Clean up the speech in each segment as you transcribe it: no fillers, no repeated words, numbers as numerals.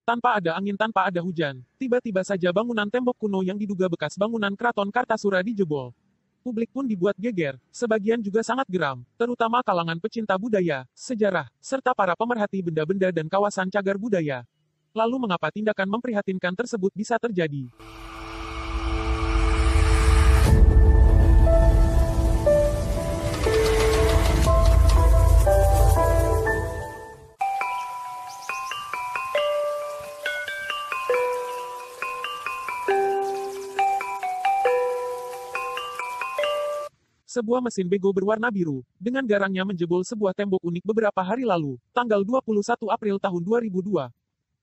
Tanpa ada angin, tanpa ada hujan, tiba-tiba saja bangunan tembok kuno yang diduga bekas bangunan Keraton Kartasura dijebol. Publik pun dibuat geger, sebagian juga sangat geram, terutama kalangan pecinta budaya, sejarah, serta para pemerhati benda-benda dan kawasan cagar budaya. Lalu mengapa tindakan memprihatinkan tersebut bisa terjadi? Sebuah mesin bego berwarna biru, dengan garangnya menjebol sebuah tembok unik beberapa hari lalu, tanggal 21 April tahun 2002.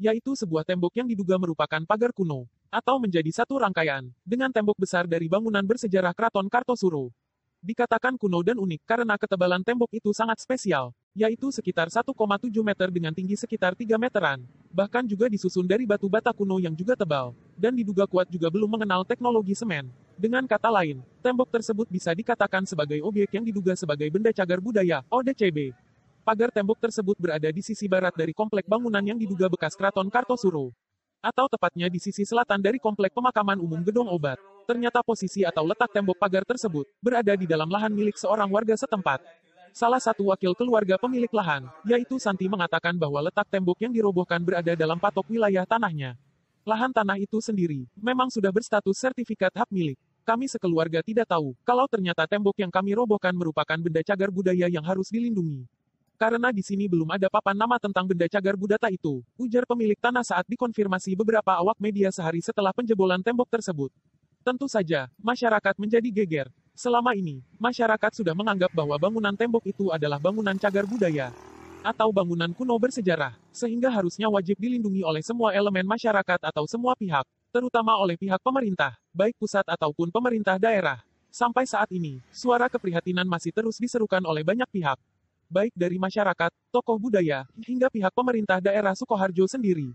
Yaitu sebuah tembok yang diduga merupakan pagar kuno, atau menjadi satu rangkaian, dengan tembok besar dari bangunan bersejarah Keraton Kartosuro. Dikatakan kuno dan unik karena ketebalan tembok itu sangat spesial, yaitu sekitar 1,7 meter dengan tinggi sekitar 3 meteran. Bahkan juga disusun dari batu bata kuno yang juga tebal, dan diduga kuat juga belum mengenal teknologi semen. Dengan kata lain, tembok tersebut bisa dikatakan sebagai objek yang diduga sebagai benda cagar budaya, ODCB. Pagar tembok tersebut berada di sisi barat dari komplek bangunan yang diduga bekas Keraton Kartosuro. Atau tepatnya di sisi selatan dari komplek pemakaman umum Gedong Obat. Ternyata posisi atau letak tembok pagar tersebut berada di dalam lahan milik seorang warga setempat. Salah satu wakil keluarga pemilik lahan, yaitu Santi, mengatakan bahwa letak tembok yang dirobohkan berada dalam patok wilayah tanahnya. Lahan tanah itu sendiri memang sudah berstatus sertifikat hak milik. Kami sekeluarga tidak tahu kalau ternyata tembok yang kami robohkan merupakan benda cagar budaya yang harus dilindungi. Karena di sini belum ada papan nama tentang benda cagar budaya itu, ujar pemilik tanah saat dikonfirmasi beberapa awak media sehari setelah penjebolan tembok tersebut. Tentu saja, masyarakat menjadi geger. Selama ini, masyarakat sudah menganggap bahwa bangunan tembok itu adalah bangunan cagar budaya atau bangunan kuno bersejarah, sehingga harusnya wajib dilindungi oleh semua elemen masyarakat atau semua pihak, terutama oleh pihak pemerintah, baik pusat ataupun pemerintah daerah. Sampai saat ini, suara keprihatinan masih terus diserukan oleh banyak pihak, baik dari masyarakat, tokoh budaya, hingga pihak pemerintah daerah Sukoharjo sendiri.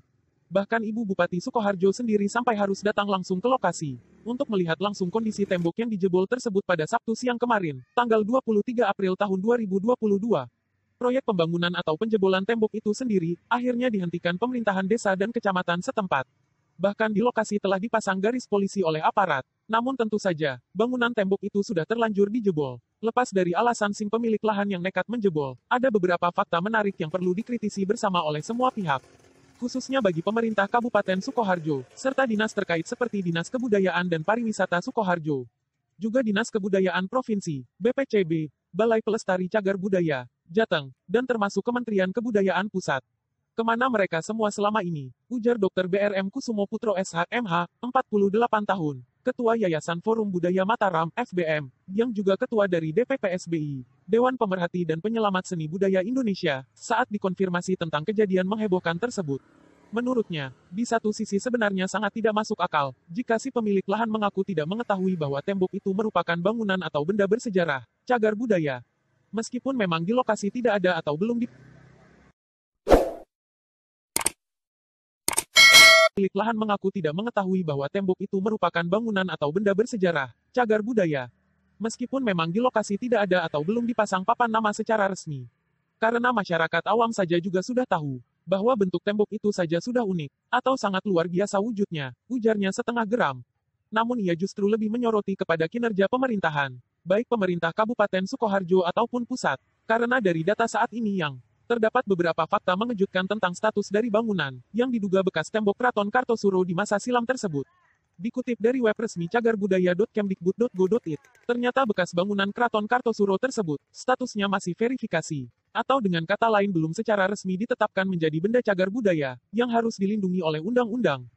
Bahkan Ibu Bupati Sukoharjo sendiri sampai harus datang langsung ke lokasi, untuk melihat langsung kondisi tembok yang dijebol tersebut pada Sabtu siang kemarin, tanggal 23 April tahun 2022. Proyek pembangunan atau penjebolan tembok itu sendiri, akhirnya dihentikan pemerintahan desa dan kecamatan setempat. Bahkan di lokasi telah dipasang garis polisi oleh aparat. Namun tentu saja, bangunan tembok itu sudah terlanjur dijebol. Lepas dari alasan si pemilik lahan yang nekat menjebol, ada beberapa fakta menarik yang perlu dikritisi bersama oleh semua pihak. Khususnya bagi pemerintah Kabupaten Sukoharjo, serta dinas terkait seperti Dinas Kebudayaan dan Pariwisata Sukoharjo. Juga Dinas Kebudayaan Provinsi, BPCB, Balai Pelestari Cagar Budaya, Jateng, dan termasuk Kementerian Kebudayaan Pusat. Kemana mereka semua selama ini? Ujar Dr. BRM Kusumo Putro SH.MH, 48 tahun, Ketua Yayasan Forum Budaya Mataram, FBM, yang juga Ketua dari DPP SBI, Dewan Pemerhati dan Penyelamat Seni Budaya Indonesia, saat dikonfirmasi tentang kejadian menghebohkan tersebut. Menurutnya, di satu sisi sebenarnya sangat tidak masuk akal, jika si pemilik lahan mengaku tidak mengetahui bahwa tembok itu merupakan bangunan atau benda bersejarah, cagar budaya. Meskipun memang di lokasi tidak ada atau belum pemilik lahan mengaku tidak mengetahui bahwa tembok itu merupakan bangunan atau benda bersejarah, cagar budaya. Meskipun memang di lokasi tidak ada atau belum dipasang papan nama secara resmi. Karena masyarakat awam saja juga sudah tahu bahwa bentuk tembok itu saja sudah unik, atau sangat luar biasa wujudnya, ujarnya setengah geram. Namun ia justru lebih menyoroti kepada kinerja pemerintahan, baik pemerintah Kabupaten Sukoharjo ataupun pusat, karena dari data saat ini yang terdapat beberapa fakta mengejutkan tentang status dari bangunan yang diduga bekas tembok Keraton Kartosuro di masa silam tersebut. Dikutip dari web resmi cagarbudaya.kemdikbud.go.id, ternyata bekas bangunan Keraton Kartosuro tersebut statusnya masih verifikasi, atau dengan kata lain belum secara resmi ditetapkan menjadi benda cagar budaya yang harus dilindungi oleh undang-undang.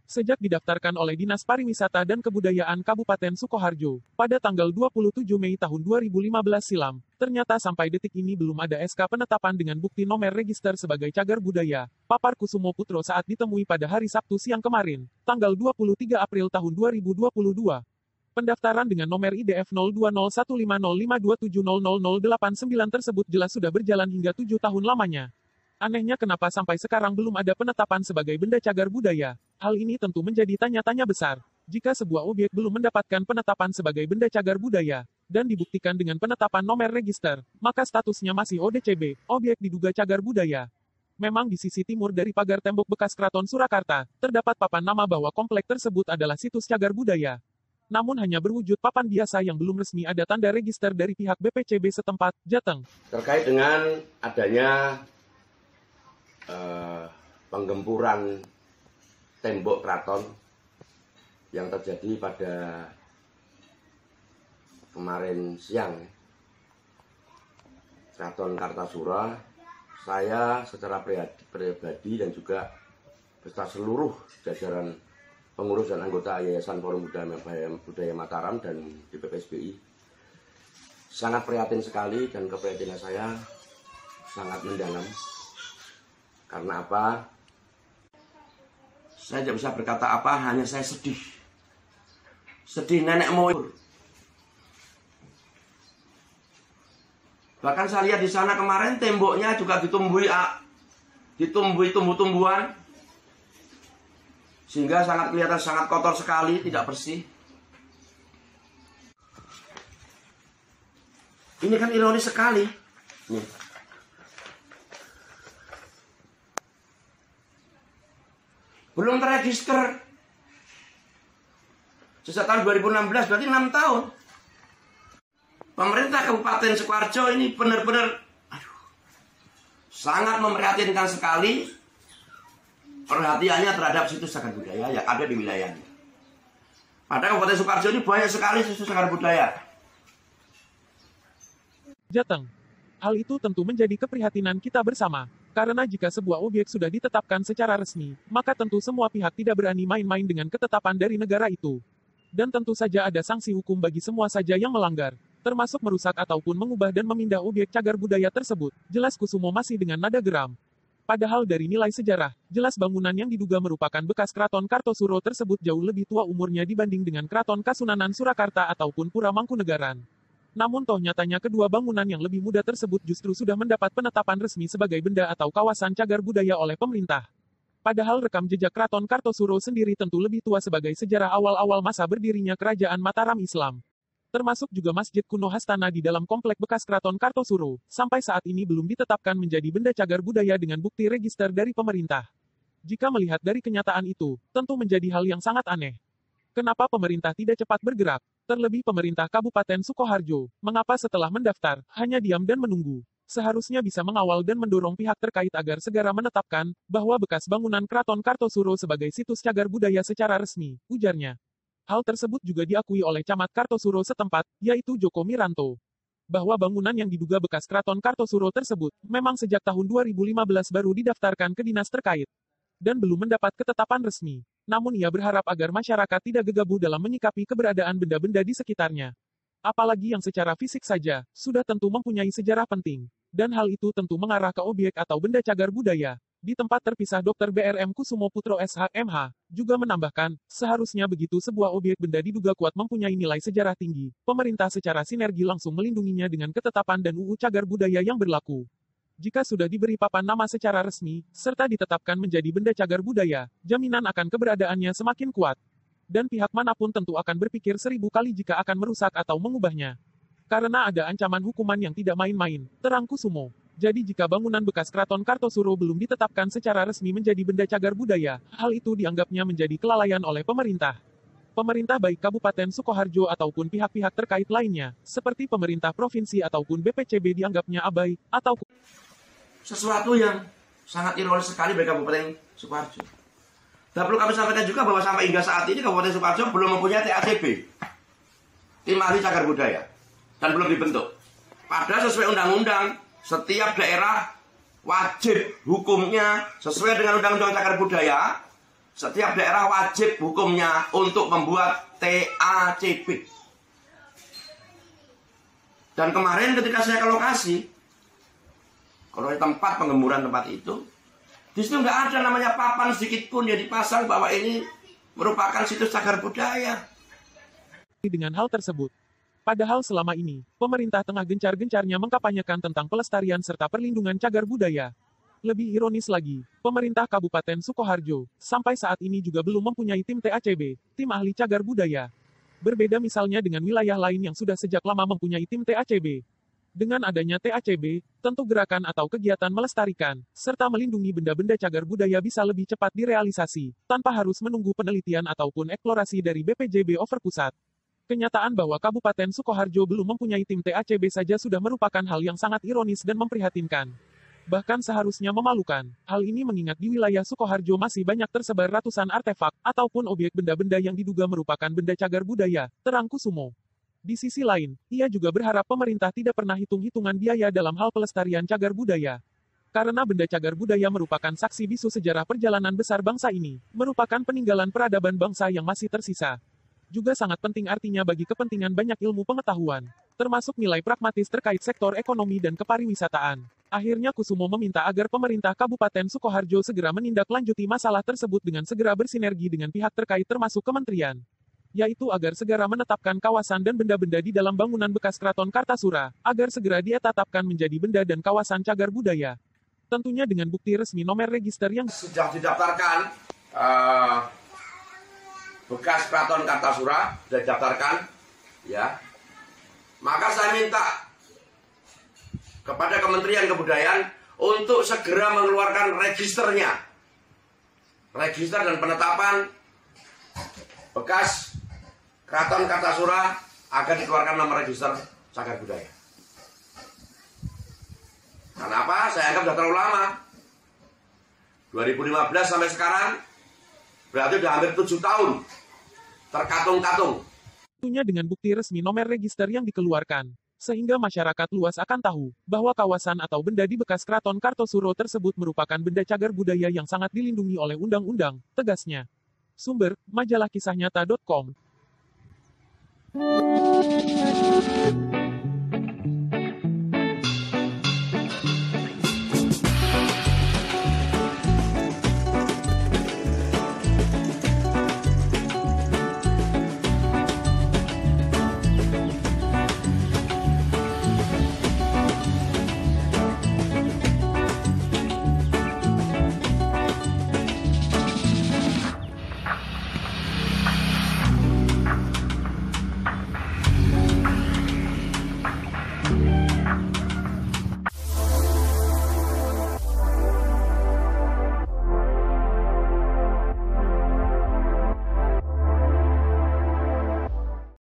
Sejak didaftarkan oleh Dinas Pariwisata dan Kebudayaan Kabupaten Sukoharjo, pada tanggal 27 Mei tahun 2015 silam, ternyata sampai detik ini belum ada SK penetapan dengan bukti nomor register sebagai cagar budaya, papar Kusumo Putro saat ditemui pada hari Sabtu siang kemarin, tanggal 23 April tahun 2022. Pendaftaran dengan nomor IDF 02015052700089 tersebut jelas sudah berjalan hingga 7 tahun lamanya. Anehnya kenapa sampai sekarang belum ada penetapan sebagai benda cagar budaya? Hal ini tentu menjadi tanya-tanya besar. Jika sebuah objek belum mendapatkan penetapan sebagai benda cagar budaya, dan dibuktikan dengan penetapan nomor register, maka statusnya masih ODCB, objek diduga cagar budaya. Memang di sisi timur dari pagar tembok bekas Keraton Surakarta, terdapat papan nama bahwa komplek tersebut adalah situs cagar budaya. Namun hanya berwujud papan biasa yang belum resmi ada tanda register dari pihak BPCB setempat, Jateng. Terkait dengan adanya penggempuran tembok keraton yang terjadi pada kemarin siang, Keraton Kartasura, saya secara pribadi dan juga beserta seluruh jajaran pengurus dan anggota Yayasan Forum Budaya Mataram dan DPPSBI sangat prihatin sekali, dan keprihatinan saya sangat mendalam. Karena apa? Saya tidak bisa berkata apa, hanya saya sedih. Sedih nenek moyang. Bahkan saya lihat di sana kemarin temboknya juga ditumbuhi tumbuh-tumbuhan, sehingga sangat kelihatan sangat kotor sekali, tidak bersih. Ini kan ironis sekali. Nih. Belum terregister. Sejak tahun 2016, berarti 6 tahun. Pemerintah Kabupaten Sukoharjo ini benar-benar sangat memprihatinkan sekali perhatiannya terhadap situs cagar budaya yang ada di wilayahnya. Pada Kabupaten Sukoharjo ini banyak sekali situs cagar budaya. Jateng. Hal itu tentu menjadi keprihatinan kita bersama. Karena jika sebuah objek sudah ditetapkan secara resmi, maka tentu semua pihak tidak berani main-main dengan ketetapan dari negara itu. Dan tentu saja ada sanksi hukum bagi semua saja yang melanggar, termasuk merusak ataupun mengubah dan memindah objek cagar budaya tersebut. Jelas Kusumo masih dengan nada geram. Padahal dari nilai sejarah, jelas bangunan yang diduga merupakan bekas Keraton Kartosuro tersebut jauh lebih tua umurnya dibanding dengan Keraton Kasunanan Surakarta ataupun Pura Mangkunegaran. Namun toh nyatanya kedua bangunan yang lebih muda tersebut justru sudah mendapat penetapan resmi sebagai benda atau kawasan cagar budaya oleh pemerintah. Padahal rekam jejak Keraton Kartosuro sendiri tentu lebih tua sebagai sejarah awal-awal masa berdirinya Kerajaan Mataram Islam. Termasuk juga Masjid Kuno Hastana di dalam komplek bekas Keraton Kartosuro, sampai saat ini belum ditetapkan menjadi benda cagar budaya dengan bukti register dari pemerintah. Jika melihat dari kenyataan itu, tentu menjadi hal yang sangat aneh. Kenapa pemerintah tidak cepat bergerak? Terlebih pemerintah Kabupaten Sukoharjo, mengapa setelah mendaftar, hanya diam dan menunggu? Seharusnya bisa mengawal dan mendorong pihak terkait agar segera menetapkan bahwa bekas bangunan Keraton Kartosuro sebagai situs cagar budaya secara resmi, ujarnya. Hal tersebut juga diakui oleh Camat Kartosuro setempat, yaitu Joko Miranto. Bahwa bangunan yang diduga bekas Keraton Kartosuro tersebut, memang sejak tahun 2015 baru didaftarkan ke dinas terkait, dan belum mendapat ketetapan resmi. Namun ia berharap agar masyarakat tidak gegabah dalam menyikapi keberadaan benda-benda di sekitarnya. Apalagi yang secara fisik saja, sudah tentu mempunyai sejarah penting. Dan hal itu tentu mengarah ke objek atau benda cagar budaya. Di tempat terpisah Dr. BRM Kusumo Putro SHMH, juga menambahkan, seharusnya begitu sebuah objek benda diduga kuat mempunyai nilai sejarah tinggi, pemerintah secara sinergi langsung melindunginya dengan ketetapan dan UU cagar budaya yang berlaku. Jika sudah diberi papan nama secara resmi, serta ditetapkan menjadi benda cagar budaya, jaminan akan keberadaannya semakin kuat. Dan pihak manapun tentu akan berpikir 1000 kali jika akan merusak atau mengubahnya. Karena ada ancaman hukuman yang tidak main-main, terang Kusumo. Jadi jika bangunan bekas Keraton Kartosuro belum ditetapkan secara resmi menjadi benda cagar budaya, hal itu dianggapnya menjadi kelalaian oleh pemerintah. Pemerintah baik Kabupaten Sukoharjo ataupun pihak-pihak terkait lainnya, seperti pemerintah provinsi ataupun BPCB dianggapnya abai, atau sesuatu yang sangat ironis sekali bagi Kabupaten Sukoharjo. Dan perlu kami sampaikan juga bahwa sampai hingga saat ini Kabupaten Sukoharjo belum mempunyai TACB, Tim Ahli Cagar Budaya, dan belum dibentuk. Padahal sesuai undang-undang, setiap daerah wajib hukumnya sesuai dengan Undang-Undang Cagar Budaya, setiap daerah wajib hukumnya untuk membuat TACB. Dan kemarin ketika saya ke lokasi, kalau di tempat penggemburan tempat itu, di situ nggak ada namanya papan sedikit pun yang dipasang bahwa ini merupakan situs cagar budaya. Dengan hal tersebut, padahal selama ini, pemerintah tengah gencar-gencarnya mengkampanyekan tentang pelestarian serta perlindungan cagar budaya. Lebih ironis lagi, pemerintah Kabupaten Sukoharjo, sampai saat ini juga belum mempunyai tim TACB, tim ahli cagar budaya. Berbeda misalnya dengan wilayah lain yang sudah sejak lama mempunyai tim TACB. Dengan adanya TACB, tentu gerakan atau kegiatan melestarikan, serta melindungi benda-benda cagar budaya bisa lebih cepat direalisasi, tanpa harus menunggu penelitian ataupun eksplorasi dari BPJB Over Pusat. Kenyataan bahwa Kabupaten Sukoharjo belum mempunyai tim TACB saja sudah merupakan hal yang sangat ironis dan memprihatinkan. Bahkan seharusnya memalukan. Hal ini mengingat di wilayah Sukoharjo masih banyak tersebar ratusan artefak, ataupun objek benda-benda yang diduga merupakan benda cagar budaya, terang Kusumo. Di sisi lain, ia juga berharap pemerintah tidak pernah hitung-hitungan biaya dalam hal pelestarian cagar budaya. Karena benda cagar budaya merupakan saksi bisu sejarah perjalanan besar bangsa ini, merupakan peninggalan peradaban bangsa yang masih tersisa. Juga sangat penting artinya bagi kepentingan banyak ilmu pengetahuan, termasuk nilai pragmatis terkait sektor ekonomi dan kepariwisataan. Akhirnya Kusumo meminta agar pemerintah Kabupaten Sukoharjo segera menindaklanjuti masalah tersebut dengan segera bersinergi dengan pihak terkait termasuk kementerian, yaitu agar segera menetapkan kawasan dan benda-benda di dalam bangunan bekas Keraton Kartasura, agar segera ditetapkan menjadi benda dan kawasan cagar budaya. Tentunya dengan bukti resmi nomor register yang sudah didaftarkan, bekas Keraton Kartasura sudah didaftarkan, ya. Maka saya minta kepada Kementerian Kebudayaan untuk segera mengeluarkan registernya, register dan penetapan bekas Keraton Kartasura agar dikeluarkan nomor register cagar budaya. Kenapa? Saya anggap sudah terlalu lama. 2015 sampai sekarang berarti sudah hampir 7 tahun terkatung-katung. tentunya dengan bukti resmi nomor register yang dikeluarkan, sehingga masyarakat luas akan tahu bahwa kawasan atau benda di bekas Keraton Kartosuro tersebut merupakan benda cagar budaya yang sangat dilindungi oleh undang-undang, tegasnya. Sumber, majalah kisahnyata.com.